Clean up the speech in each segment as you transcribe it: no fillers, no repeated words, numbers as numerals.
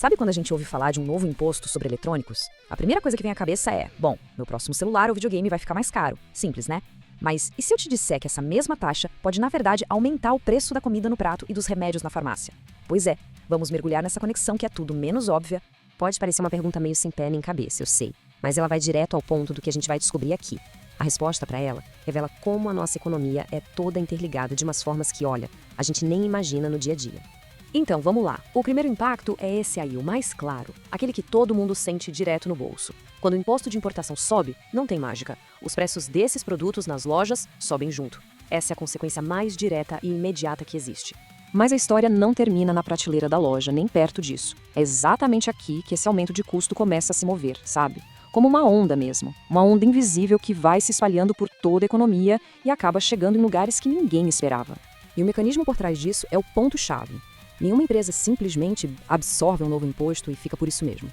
Sabe quando a gente ouve falar de um novo imposto sobre eletrônicos? A primeira coisa que vem à cabeça é, bom, meu próximo celular ou videogame vai ficar mais caro. Simples, né? Mas e se eu te disser que essa mesma taxa pode, na verdade, aumentar o preço da comida no prato e dos remédios na farmácia? Pois é, vamos mergulhar nessa conexão que é tudo menos óbvia. Pode parecer uma pergunta meio sem pé nem cabeça, eu sei, mas ela vai direto ao ponto do que a gente vai descobrir aqui. A resposta para ela revela como a nossa economia é toda interligada de umas formas que, olha, a gente nem imagina no dia a dia. Então, vamos lá. O primeiro impacto é esse aí, o mais claro, aquele que todo mundo sente direto no bolso. Quando o imposto de importação sobe, não tem mágica. Os preços desses produtos nas lojas sobem junto. Essa é a consequência mais direta e imediata que existe. Mas a história não termina na prateleira da loja, nem perto disso. É exatamente aqui que esse aumento de custo começa a se mover, sabe? Como uma onda mesmo. Uma onda invisível que vai se espalhando por toda a economia e acaba chegando em lugares que ninguém esperava. E o mecanismo por trás disso é o ponto-chave. Nenhuma empresa simplesmente absorve um novo imposto e fica por isso mesmo.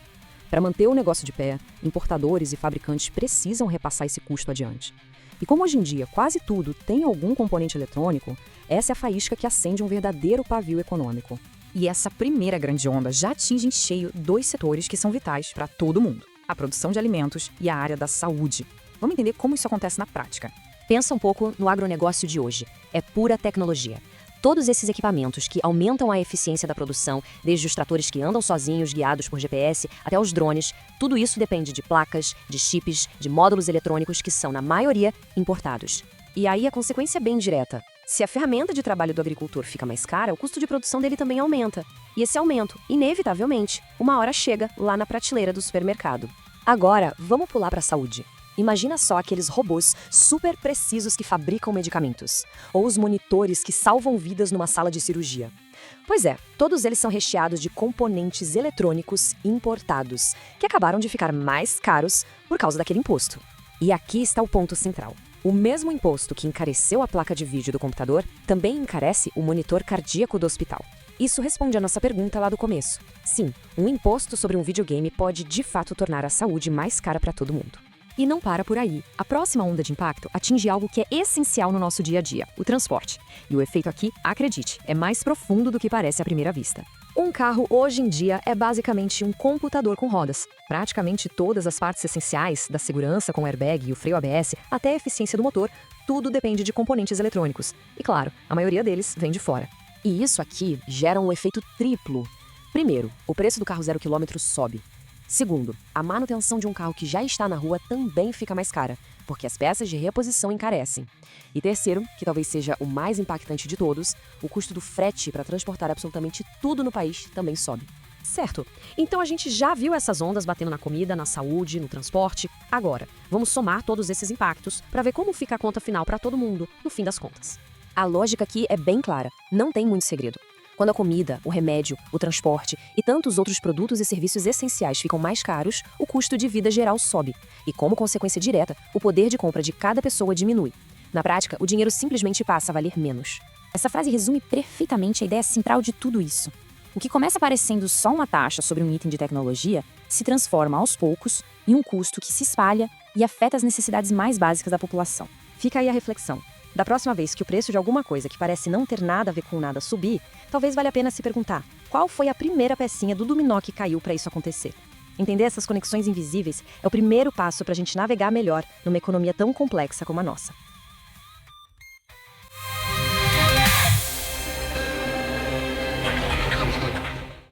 Para manter o negócio de pé, importadores e fabricantes precisam repassar esse custo adiante. E como hoje em dia quase tudo tem algum componente eletrônico, essa é a faísca que acende um verdadeiro pavio econômico. E essa primeira grande onda já atinge em cheio dois setores que são vitais para todo mundo: a produção de alimentos e a área da saúde. Vamos entender como isso acontece na prática. Pensa um pouco no agronegócio de hoje. É pura tecnologia. Todos esses equipamentos que aumentam a eficiência da produção, desde os tratores que andam sozinhos, guiados por GPS, até os drones, tudo isso depende de placas, de chips, de módulos eletrônicos que são, na maioria, importados. E aí a consequência é bem direta. Se a ferramenta de trabalho do agricultor fica mais cara, o custo de produção dele também aumenta. E esse aumento, inevitavelmente, uma hora chega lá na prateleira do supermercado. Agora, vamos pular para a saúde. Imagina só aqueles robôs super precisos que fabricam medicamentos, ou os monitores que salvam vidas numa sala de cirurgia. Pois é, todos eles são recheados de componentes eletrônicos importados, que acabaram de ficar mais caros por causa daquele imposto. E aqui está o ponto central. O mesmo imposto que encareceu a placa de vídeo do computador também encarece o monitor cardíaco do hospital. Isso responde à nossa pergunta lá do começo. Sim, um imposto sobre um videogame pode de fato tornar a saúde mais cara para todo mundo. E não para por aí. A próxima onda de impacto atinge algo que é essencial no nosso dia a dia, o transporte. E o efeito aqui, acredite, é mais profundo do que parece à primeira vista. Um carro, hoje em dia, é basicamente um computador com rodas. Praticamente todas as partes essenciais, da segurança com o airbag e o freio ABS, até a eficiência do motor, tudo depende de componentes eletrônicos. E claro, a maioria deles vem de fora. E isso aqui gera um efeito triplo. Primeiro, o preço do carro 0 km sobe. Segundo, a manutenção de um carro que já está na rua também fica mais cara, porque as peças de reposição encarecem. E terceiro, que talvez seja o mais impactante de todos, o custo do frete para transportar absolutamente tudo no país também sobe. Certo. Então a gente já viu essas ondas batendo na comida, na saúde, no transporte. Agora, vamos somar todos esses impactos para ver como fica a conta final para todo mundo, no fim das contas. A lógica aqui é bem clara, não tem muito segredo. Quando a comida, o remédio, o transporte e tantos outros produtos e serviços essenciais ficam mais caros, o custo de vida geral sobe. E como consequência direta, o poder de compra de cada pessoa diminui. Na prática, o dinheiro simplesmente passa a valer menos. Essa frase resume perfeitamente a ideia central de tudo isso. O que começa parecendo só uma taxa sobre um item de tecnologia se transforma aos poucos em um custo que se espalha e afeta as necessidades mais básicas da população. Fica aí a reflexão. Da próxima vez que o preço de alguma coisa que parece não ter nada a ver com nada subir, talvez valha a pena se perguntar qual foi a primeira pecinha do dominó que caiu para isso acontecer. Entender essas conexões invisíveis é o primeiro passo para a gente navegar melhor numa economia tão complexa como a nossa.